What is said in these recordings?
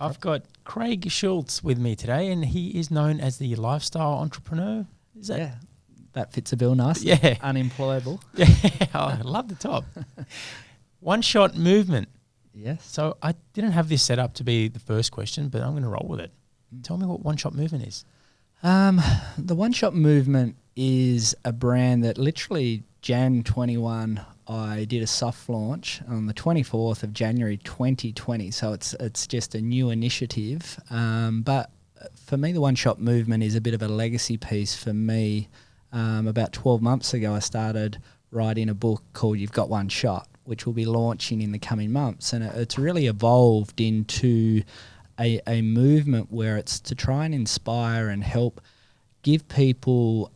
I've got Craig Schulze with me today, and he is known as the lifestyle entrepreneur. Is that? Yeah, that fits a bill nicely. Yeah. Unemployable. Yeah, I love the top. One-shot movement. Yes. So I didn't have this set up to be the first question, but I'm going to roll with it. Tell me what one-shot movement is. The one-shot movement is a brand that literally Jan 21, I did a soft launch on the 24th of January 2020. So it's just a new initiative. But for me, the one-shot movement is a bit of a legacy piece for me. About 12 months ago, I started writing a book called You've Got One Shot, which will be launching in the coming months. And it's really evolved into a movement where it's to try and inspire and help give people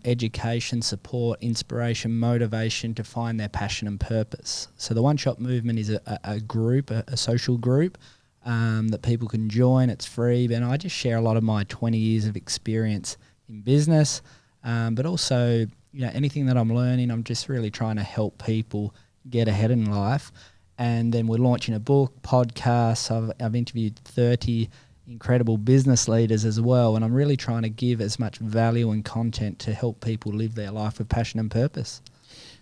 education, support, inspiration, motivation to find their passion and purpose. So the One Shot Movement is a group, a social group that people can join. It's free, and I just share a lot of my 20 years of experience in business, but also anything that I'm learning. I'm just really trying to help people get ahead in life. And then we're launching a book, podcasts. I've interviewed 30 incredible business leaders as well, and I'm really trying to give as much value and content to help people live their life with passion and purpose.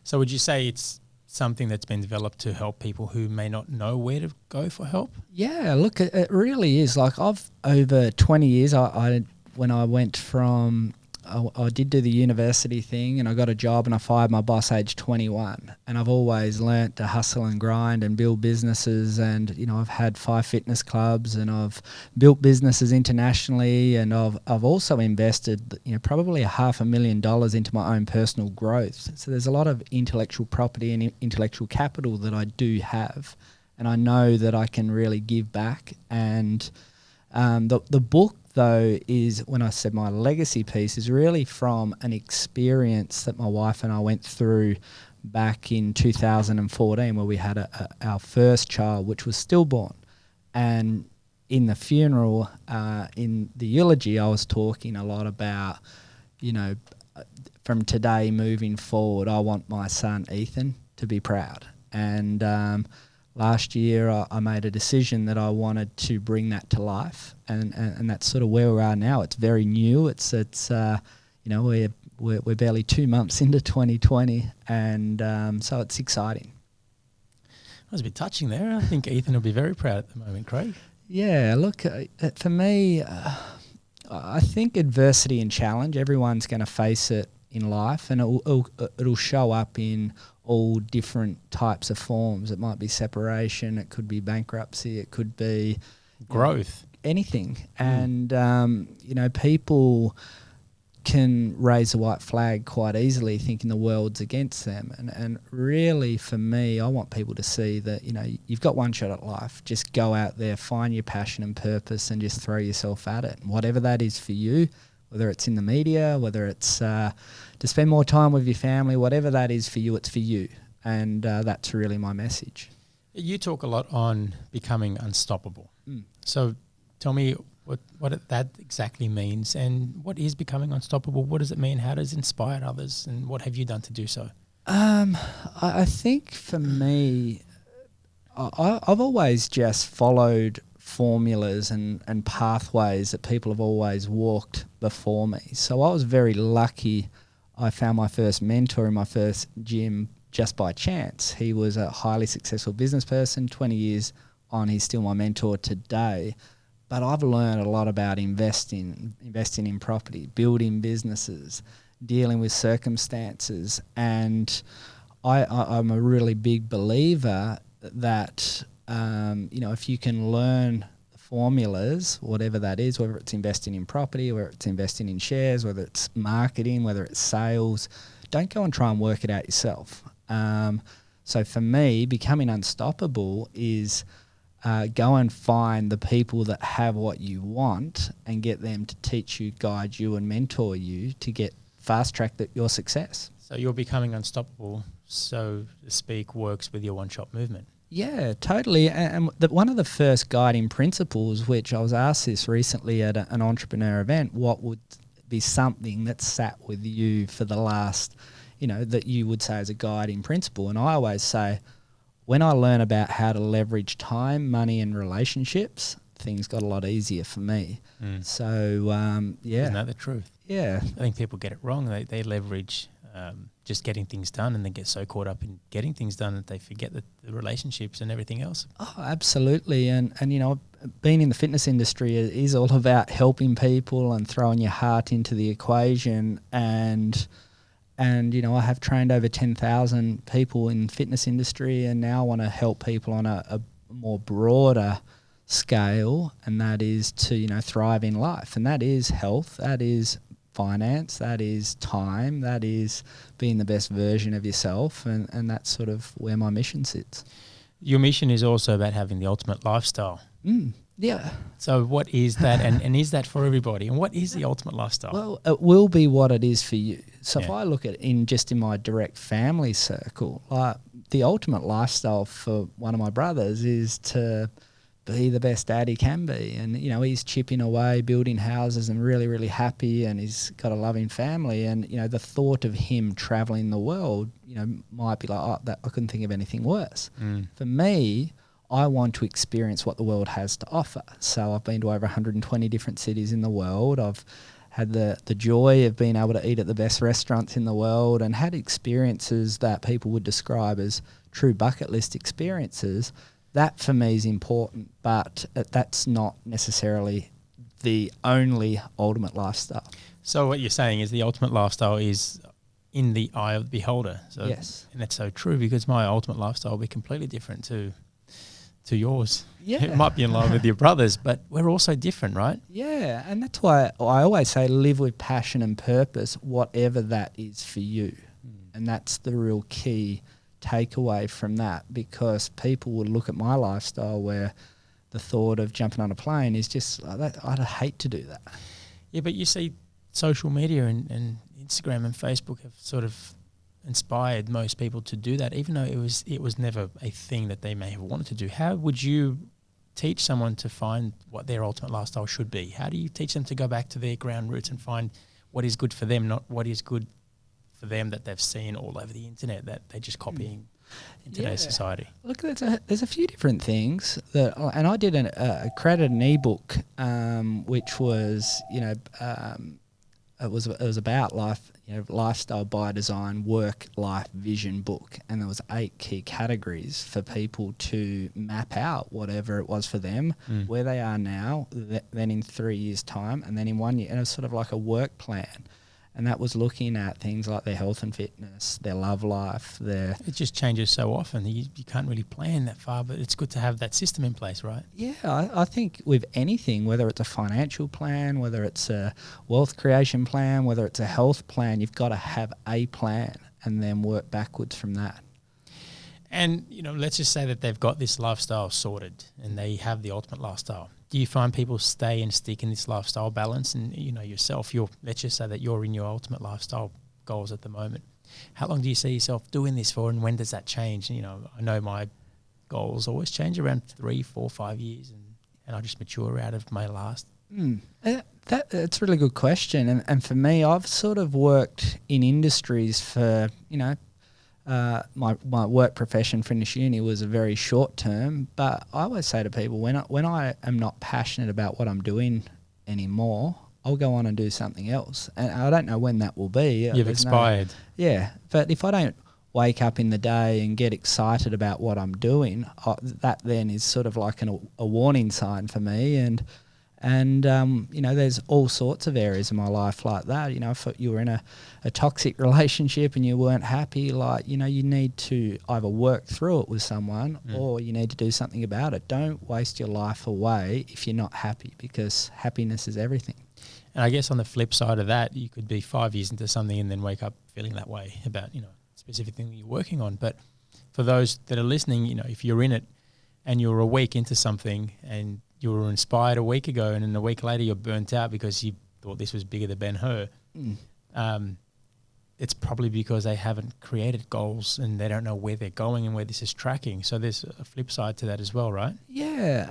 So would you say it's something that's been developed to help people who may not know where to go for help? Yeah, look, it really is. Like I've over 20 years, when I went from I did do the university thing, and I got a job and I fired my boss age 21. And I've always learnt to hustle and grind and build businesses. And, I've had 5 fitness clubs, and I've built businesses internationally. And I've also invested, probably $500,000 into my own personal growth. So there's a lot of intellectual property and intellectual capital that I do have. And I know that I can really give back. And the book, though, is, when I said my legacy piece, is really from an experience that my wife and I went through back in 2014, where we had our first child, which was stillborn. And in the funeral, in the eulogy, I was talking a lot about, from today moving forward, I want my son Ethan to be proud. And last year, I made a decision that I wanted to bring that to life, and that's sort of where we are now. It's very new. We're barely 2 months into 2020, and so it's exciting. That was a bit touching there. I think Ethan will be very proud at the moment, Craig. Yeah, look, for me, I think adversity and challenge, everyone's going to face it in life, and it'll show up in all different types of forms. It might be separation, it could be bankruptcy, it could be growth, anything. And people can raise a white flag quite easily, thinking the world's against them. And really, for me, I want people to see that you've got one shot at life. Just go out there, find your passion and purpose, and just throw yourself at it. And whatever that is for you, whether it's in the media, whether it's to spend more time with your family, whatever that is for you, it's for you. And that's really my message. You talk a lot on becoming unstoppable. So tell me what that exactly means, and what is becoming unstoppable? What does it mean? How does it inspire others? And what have you done to do so? I think for me, I've always just followed formulas and pathways that people have always walked before me. So I was very lucky. I found my first mentor in my first gym just by chance. He was a highly successful business person. 20 years on, he's still my mentor today. But I've learned a lot about investing in property, building businesses, dealing with circumstances. And I'm a really big believer that if you can learn the formulas, whatever that is, whether it's investing in property, whether it's investing in shares, whether it's marketing, whether it's sales, don't go and try and work it out yourself. So for me, becoming unstoppable is go and find the people that have what you want and get them to teach you, guide you, and mentor you to get fast-track your success. So you're becoming unstoppable, so to speak, works with your one-shot movement. Yeah, totally. And one of the first guiding principles, which I was asked this recently at an entrepreneur event, what would be something that sat with you for the last, that you would say as a guiding principle? And I always say, when I learn about how to leverage time, money, and relationships, things got a lot easier for me. So yeah, Isn't that the truth? yeah. I think people get it wrong. They leverage just getting things done, and they get so caught up in getting things done that they forget the relationships and everything else. Oh, absolutely. And you know, being in the fitness industry is all about helping people and throwing your heart into the equation. And you know, I have trained over 10,000 people in the fitness industry, and now I want to help people on a more broader scale, and that is to, you know, thrive in life. And that is health, that is finance, that is time, that is being the best version of yourself, and that's sort of where my mission sits. Your mission is also about having the ultimate lifestyle. Yeah. So what is that, and is that for everybody? And what is the ultimate lifestyle? Well, it will be what it is for you. So if Yeah. I look at in my direct family circle, like the ultimate lifestyle for one of my brothers is to be the best dad he can be. And, you know, he's chipping away, building houses and really, really happy, and he's got a loving family. And, you know, the thought of him traveling the world, you know, might be like, oh, that, I couldn't think of anything worse. For me, I want to experience what the world has to offer. So I've been to over 120 different cities in the world. I've had the joy of being able to eat at the best restaurants in the world, and had experiences that people would describe as true bucket list experiences. That for me is important, but that's not necessarily the only ultimate lifestyle. So what you're saying is the ultimate lifestyle is in the eye of the beholder. So, Yes. And that's so true, because my ultimate lifestyle will be completely different to yours. Yeah. It might be in line with your brothers, but we're all so different, right? Yeah, and that's why I always say live with passion and purpose, whatever that is for you. And that's the real key takeaway from that, because people will look at my lifestyle where the thought of jumping on a plane is just, I'd hate to do that. Yeah, but you see social media and Instagram and Facebook have sort of inspired most people to do that, even though it was never a thing that they may have wanted to do. How would you teach someone to find what their ultimate lifestyle should be? How do you teach them to go back to their ground roots and find what is good for them, not what is good for them that they've seen all over the internet that they're just copying in today's society? Look, there's a few different things that, and I did created an ebook, which was, you know, it was about life, you know, lifestyle by design, work life vision book, and there was 8 key categories for people to map out whatever it was for them, where they are now, then in 3 years' time, and then in 1 year, and it was sort of like a work plan. And that was looking at things like their health and fitness, their love life, It just changes so often. You can't really plan that far, but it's good to have that system in place, right? Yeah, I think with anything, whether it's a financial plan, whether it's a wealth creation plan, whether it's a health plan, you've got to have a plan and then work backwards from that. And, you know, let's just say that they've got this lifestyle sorted and they have the ultimate lifestyle. Do you find people stay and stick in this lifestyle balance? And, you know, yourself, let's just say that you're in your ultimate lifestyle goals at the moment. How long do you see yourself doing this for, and when does that change? You know, I know my goals always change around 3, 4, 5 years, and I just mature out of my last. That's a really good question. And for me, I've sort of worked in industries for, you know, my work profession, finished uni, was a very short term, but I always say to people, when I am not passionate about what I'm doing anymore, I'll go on and do something else. And I don't know when that will be. You've expired. But if I don't wake up in the day and get excited about what I'm doing, that then is sort of like a warning sign for me. And you know, there's all sorts of areas in my life like that. You know, if you were in a toxic relationship and you weren't happy, like, you know, you need to either work through it with someone or you need to do something about it. Don't waste your life away if you're not happy, because happiness is everything. And I guess on the flip side of that, you could be 5 years into something and then wake up feeling that way about, you know, a specific thing that you're working on. But for those that are listening, you know, if you're in it and you're a week into something and you were inspired a week ago, and then a week later you're burnt out because you thought this was bigger than Ben-Hur, it's probably because they haven't created goals and they don't know where they're going and where this is tracking. So there's a flip side to that as well, right? Yeah,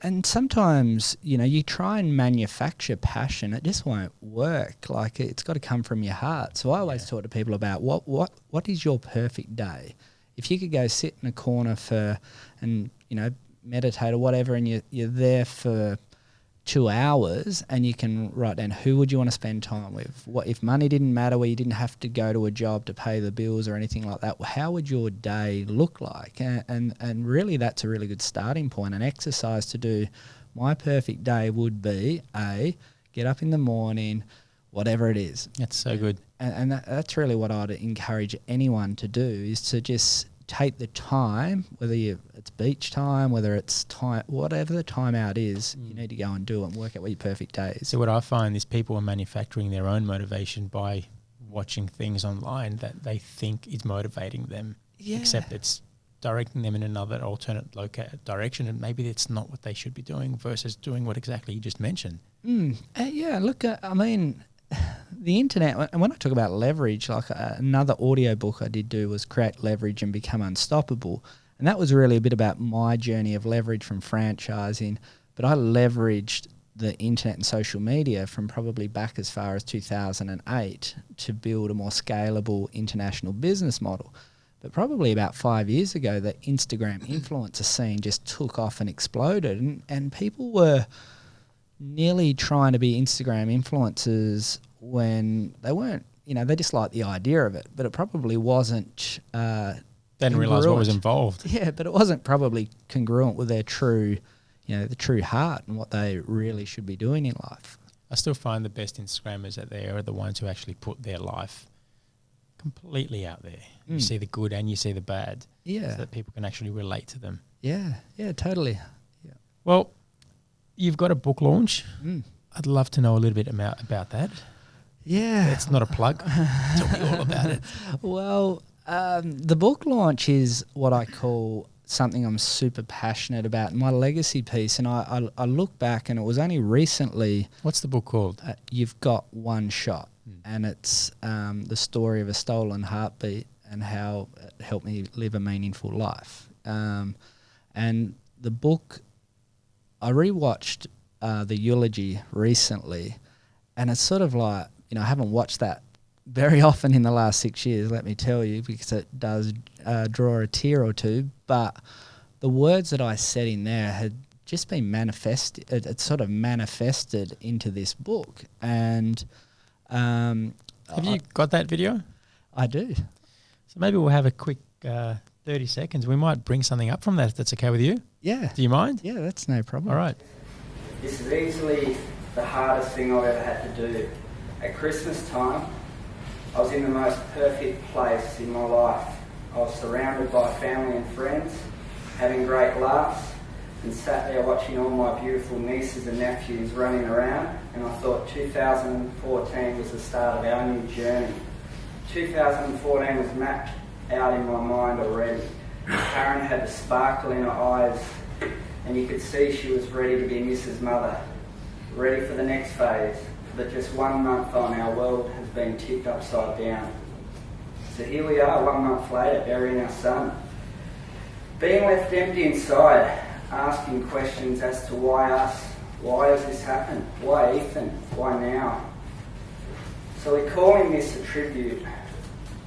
and sometimes, you know, you try and manufacture passion, it just won't work. Like, it's got to come from your heart. So I always talk to people about what is your perfect day? If you could go sit in a corner and, you know, meditate or whatever, and you're there for 2 hours, and you can write down who would you want to spend time with. What if money didn't matter, where you didn't have to go to a job to pay the bills or anything like that? How would your day look like? And really, that's a really good starting point. An exercise to do. My perfect day would be get up in the morning, whatever it is. That's so good. And that's really what I'd encourage anyone to do, is to just take the time, whether it's beach time, whether it's time, whatever the time out is, you need to go and do it and work out what your perfect day is. So what I find is people are manufacturing their own motivation by watching things online that they think is motivating them, except it's directing them in another alternate direction, and maybe it's not what they should be doing versus doing what exactly you just mentioned. Look, I mean, the internet, and when I talk about leverage, like another audio book I did do was Create Leverage and Become Unstoppable. And that was really a bit about my journey of leverage from franchising. But I leveraged the internet and social media from probably back as far as 2008 to build a more scalable international business model. But probably about 5 years ago, the Instagram influencer scene just took off and exploded. And people were nearly trying to be Instagram influencers when they weren't, they just liked the idea of it, but it probably wasn't didn't realise what was involved. Yeah, but it wasn't probably congruent with their true, the true heart and what they really should be doing in life. I still find the best Instagrammers out there are the ones who actually put their life completely out there. You see the good and you see the bad. Yeah. So that people can actually relate to them. Yeah, totally. Yeah. Well, you've got a book launch. I'd love to know a little bit about that. Yeah. It's not a plug. Tell me all about it. Well, the book launch is what I call something I'm super passionate about, my legacy piece. And I look back, and it was only recently. What's the book called? You've Got One Shot. And it's the story of a stolen heartbeat and how it helped me live a meaningful life. And the book, I rewatched the eulogy recently, and it's sort of like, I haven't watched that very often in the last 6 years, let me tell you, because it does draw a tear or two. But the words that I said in there had just been manifested. It sort of manifested into this book. And have you got that video? I do. So maybe we'll have a quick 30 seconds. We might bring something up from that if that's okay with you. Yeah. Do you mind? Yeah, that's no problem. All right. This is easily the hardest thing I've ever had to do. At Christmas time, I was in the most perfect place in my life. I was surrounded by family and friends, having great laughs, and sat there watching all my beautiful nieces and nephews running around, and I thought 2014 was the start of our new journey. 2014 was mapped out in my mind already. Karen had the sparkle in her eyes, and you could see she was ready to be Mrs. Mother, ready for the next phase. But just 1 month on, our world has been tipped upside down. So here we are, 1 month later, burying our son. Being left empty inside, asking questions as to why us, why has this happened, why Ethan, why now? So we're calling this a tribute,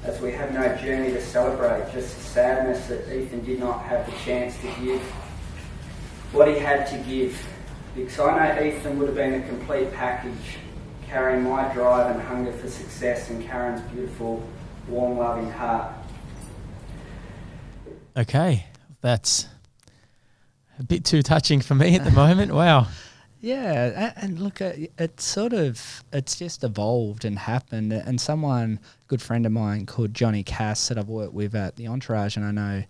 as we have no journey to celebrate, just the sadness that Ethan did not have the chance to give what he had to give. Because I know Ethan would have been a complete package, carrying my drive and hunger for success and Karen's beautiful, warm, loving heart. Okay, that's a bit too touching for me at the moment. Wow. Yeah, and look, it's just evolved and happened. And someone, a good friend of mine called Johnny Cass, that I've worked with at the Entourage, and I know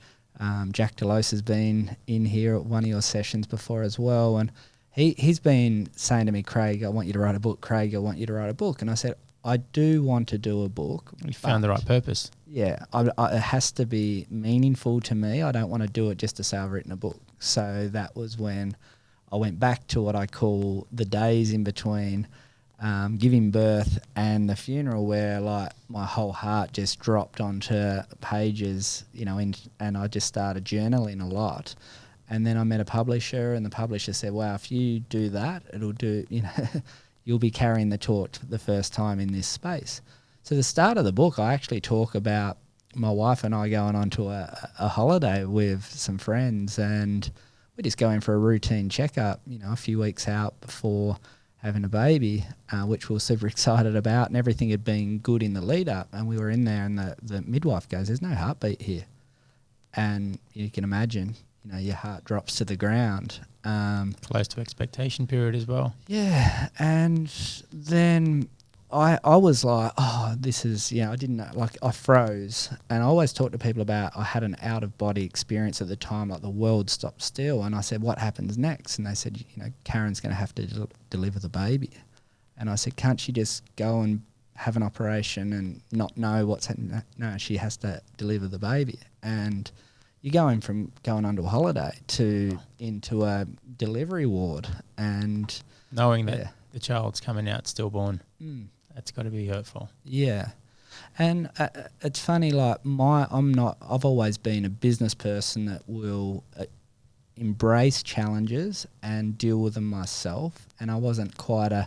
Jack Delos has been in here at one of your sessions before as well, and he's been saying to me, Craig, I want you to write a book. Craig, I want you to write a book. And I said, I do want to do a book. You found the right purpose. Yeah, it has to be meaningful to me. I don't want to do it just to say I've written a book. So that was when I went back to what I call the days in between giving birth and the funeral, where like my whole heart just dropped onto pages, and I just started journaling a lot. And then I met a publisher, and the publisher said, wow, if you do that, it'll do, you'll be carrying the torch for the first time in this space. So the start of the book, I actually talk about my wife and I going on to a holiday with some friends, and we just go in for a routine checkup, a few weeks out before having a baby, which we were super excited about, and everything had been good in the lead up. And we were in there, and the midwife goes, "There's no heartbeat here." And you can imagine, your heart drops to the ground. Close to expectation period as well. Yeah, and then I was like, oh, this is, I didn't know, like I froze. And I always talk to people about, I had an out-of-body experience at the time, like the world stopped still. And I said, what happens next? And they said, Karen's going to have to deliver the baby. And I said, can't she just go and have an operation and not know what's happening? No, she has to deliver the baby. And you're going from going on to a holiday to into a delivery ward, and knowing that the child's coming out stillborn, that's got to be hurtful. Yeah, and it's funny. Like I've always been a business person that will embrace challenges and deal with them myself. And I wasn't quite an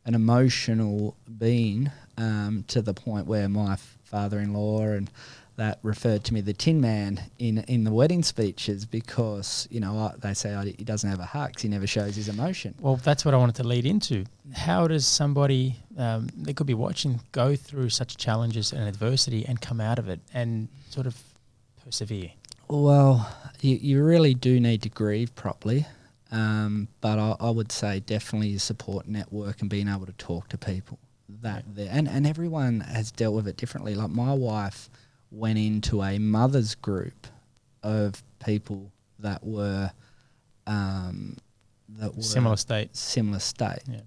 emotional being to the point where my father-in-law and that referred to me the Tin Man in the wedding speeches, because they say he doesn't have a heart because he never shows his emotion. Well, that's what I wanted to lead into. How does somebody they could be watching go through such challenges and adversity and come out of it and sort of persevere? Well, you really do need to grieve properly, but I would say definitely your support network and being able to talk to people and everyone has dealt with it differently. Like my wife went into a mother's group of people that were similar state. Yeah.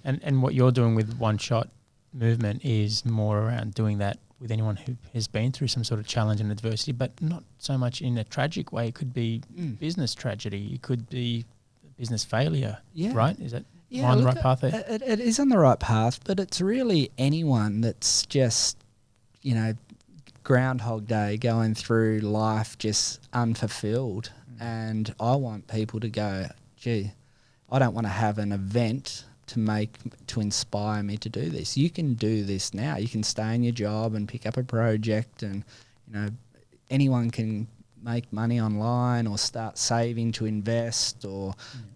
And what you're doing with One Shot movement is more around doing that with anyone who has been through some sort of challenge and adversity, but not so much in a tragic way. It could be business tragedy. It could be business failure. Yeah. Right? Is that on the right path there? It is on the right path, but it's really anyone that's just, Groundhog Day, going through life just unfulfilled. And I want people to go, gee, I don't want to have an event to inspire me to do this. You can do this now. You can stay in your job and pick up a project, and anyone can make money online or start saving to invest or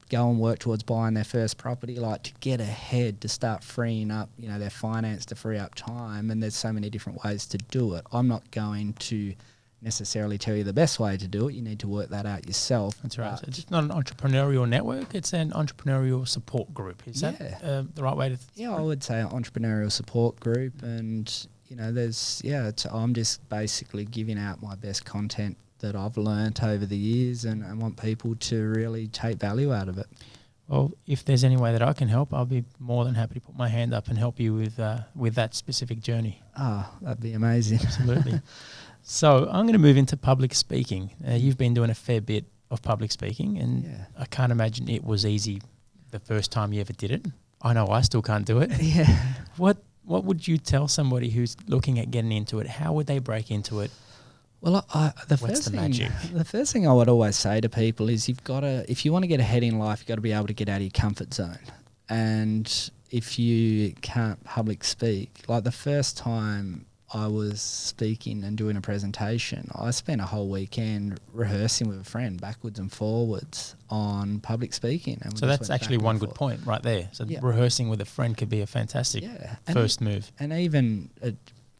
go and work towards buying their first property, like to get ahead, to start freeing up, their finance, to free up time. And there's so many different ways to do it. I'm not going to necessarily tell you the best way to do it. You need to work that out yourself. That's right. So it's not an entrepreneurial network, it's an entrepreneurial support group. Is that the right way to I would say an entrepreneurial support group. And I'm just basically giving out my best content that I've learnt over the years, and I want people to really take value out of it. Well, if there's any way that I can help, I'll be more than happy to put my hand up and help you with that specific journey. That'd be amazing. Absolutely. So I'm going to move into public speaking. You've been doing a fair bit of public speaking, and I can't imagine it was easy the first time you ever did it. I know I still can't do it. Yeah. What would you tell somebody who's looking at getting into it? How would they break into it? Well, the first thing I would always say to people is if you want to get ahead in life, you've got to be able to get out of your comfort zone. And if you can't public speak, like the first time I was speaking and doing a presentation, I spent a whole weekend rehearsing with a friend backwards and forwards on public speaking. And so that's actually one good point right there. So rehearsing with a friend could be a fantastic first move. And even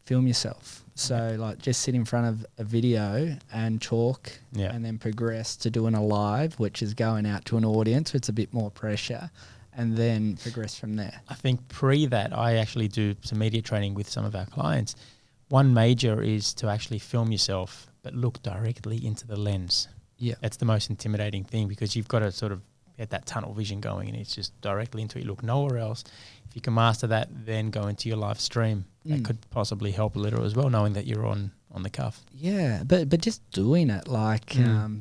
film yourself. So like just sit in front of a video and talk and then progress to doing a live, which is going out to an audience. It's a bit more pressure, and then progress from there. I think pre that, I actually do some media training with some of our clients. One major is to actually film yourself, but look directly into the lens. Yeah. That's the most intimidating thing, because you've got to sort of get that tunnel vision going, and it's just directly into it. Look nowhere else. If you can master that, then go into your live stream. That could possibly help a little as well, knowing that you're on the cuff. Yeah, but just doing it, like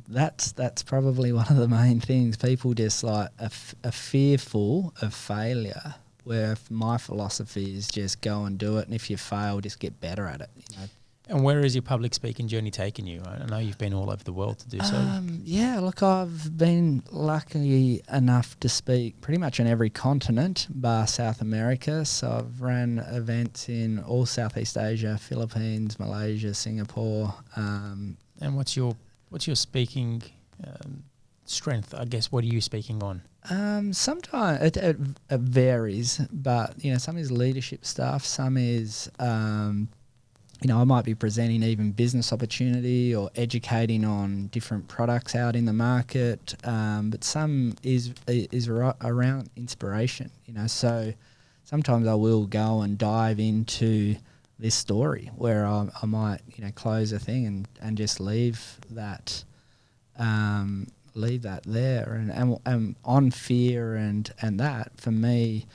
that's probably one of the main things. People just like are fearful of failure, where my philosophy is just go and do it, and if you fail, just get better at it. And where has your public speaking journey taken you? I know you've been all over the world to do so. Look, I've been lucky enough to speak pretty much on every continent, bar South America. So I've ran events in all Southeast Asia, Philippines, Malaysia, Singapore. And what's your speaking strength? I guess, what are you speaking on? Sometimes it varies, but some is leadership stuff. Some is I might be presenting even business opportunity or educating on different products out in the market. But some is around inspiration. So sometimes I will go and dive into this story where I might close a thing and just leave that there and on fear and that for me.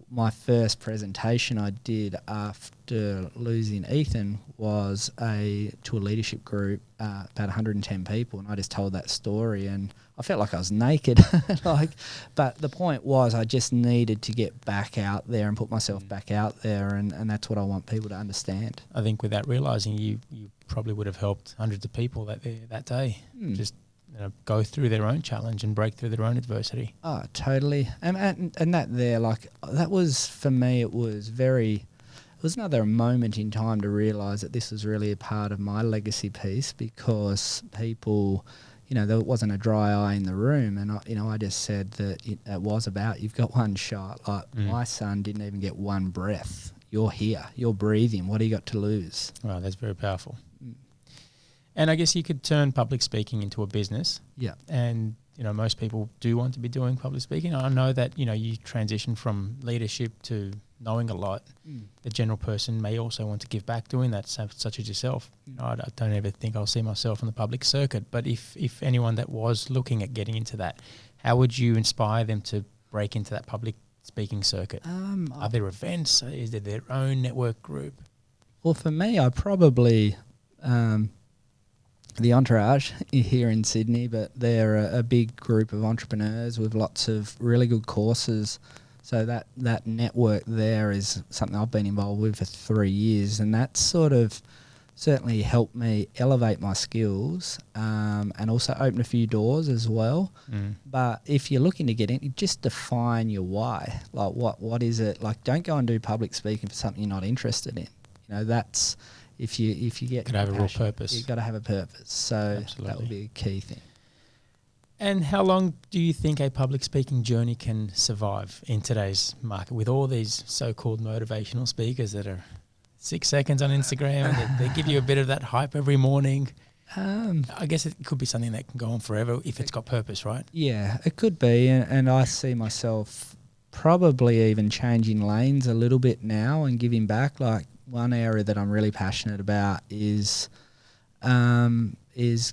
My first presentation I did after losing Ethan was to a leadership group, about 110 people, and I just told that story, and I felt like I was naked. But the point was I just needed to get back out there and put myself back out there, and that's what I want people to understand. I think without realising, you probably would have helped hundreds of people that day. Just go through their own challenge and break through their own adversity. Oh, totally. And that there, that was, for me, it was another moment in time to realise that this was really a part of my legacy piece, because people, there wasn't a dry eye in the room, and I just said that it was about, you've got one shot. My son didn't even get one breath. You're here. You're breathing. What do you got to lose? Wow, that's very powerful. And I guess you could turn public speaking into a business. Yeah. And, most people do want to be doing public speaking. I know that, you transition from leadership to knowing a lot. The general person may also want to give back doing that, such as yourself. I don't ever think I'll see myself in the public circuit. But if anyone that was looking at getting into that, how would you inspire them to break into that public speaking circuit? Are there events? Is there their own network group? Well, for me, I probably... the Entourage here in Sydney, but they're a big group of entrepreneurs with lots of really good courses. So that network there is something I've been involved with for 3 years, and that sort of certainly helped me elevate my skills and also open a few doors as well. But if you're looking to get in, just define your why. Like what is it? Like, don't go and do public speaking for something you're not interested in. That's... If you get... Got to have a real purpose. You've got to have a purpose. So Absolutely. That would be a key thing. And how long do you think a public speaking journey can survive in today's market with all these so-called motivational speakers that are 6 seconds on Instagram and they give you a bit of that hype every morning? I guess it could be something that can go on forever if it's got purpose, right? Yeah, it could be. And I see myself probably even changing lanes a little bit now and giving back. Like, one area that I'm really passionate about is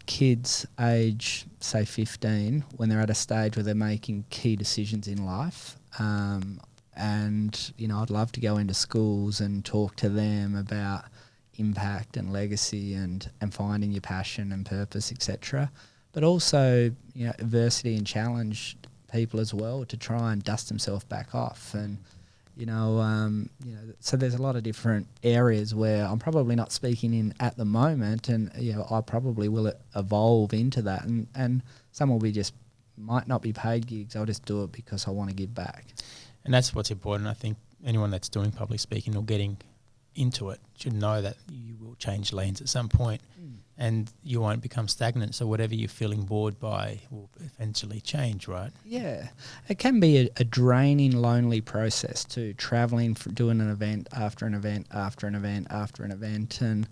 kids age, say 15, when they're at a stage where they're making key decisions in life. And, I'd love to go into schools and talk to them about impact and legacy and finding your passion and purpose, etc. But also, adversity and challenge people as well to try and dust themselves back off. And so there's a lot of different areas where I'm probably not speaking in at the moment, and I probably will evolve into that, and some will be might not be paid gigs. I'll just do it because I want to give back. And that's what's important. I think anyone that's doing public speaking or getting into it should know that you will change lanes at some point and you won't become stagnant. So whatever you're feeling bored by will eventually change, right? Yeah. It can be a draining, lonely process too, travelling, doing an event after an event after an event after an event. And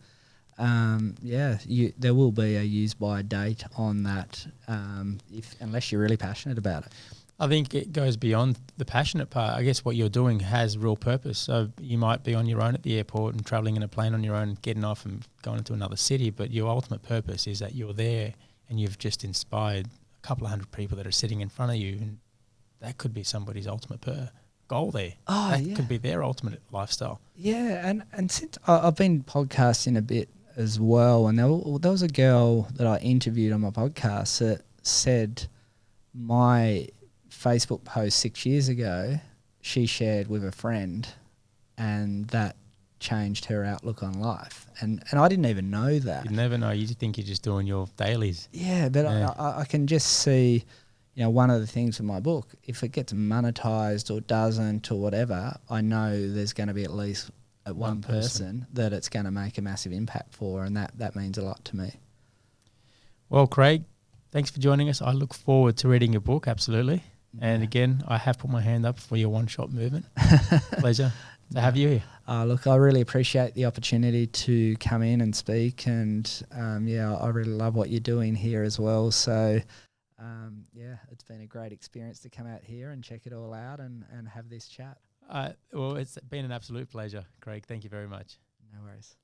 there will be a use by date on that unless you're really passionate about it. I think it goes beyond the passionate part. I guess what you're doing has real purpose. So you might be on your own at the airport and travelling in a plane on your own, getting off and going into another city, but your ultimate purpose is that you're there and you've just inspired a couple of hundred people that are sitting in front of you, and that could be somebody's ultimate goal there. That could be their ultimate lifestyle. Yeah, and since I've been podcasting a bit as well, and there was a girl that I interviewed on my podcast that said my Facebook post 6 years ago, she shared with a friend, and that changed her outlook on life. And I didn't even know that. You never know. You think you're just doing your dailies. Yeah, but yeah. I can just see, one of the things in my book, if it gets monetized or doesn't or whatever, I know there's going to be at least one person that it's going to make a massive impact for, and that means a lot to me. Well, Craig, thanks for joining us. I look forward to reading your book, absolutely. And again, I have put my hand up for your one-shot movement. Pleasure to have you here. Look, I really appreciate the opportunity to come in and speak, and I really love what you're doing here as well. So, it's been a great experience to come out here and check it all out and have this chat. Well, it's been an absolute pleasure, Craig. Thank you very much. No worries.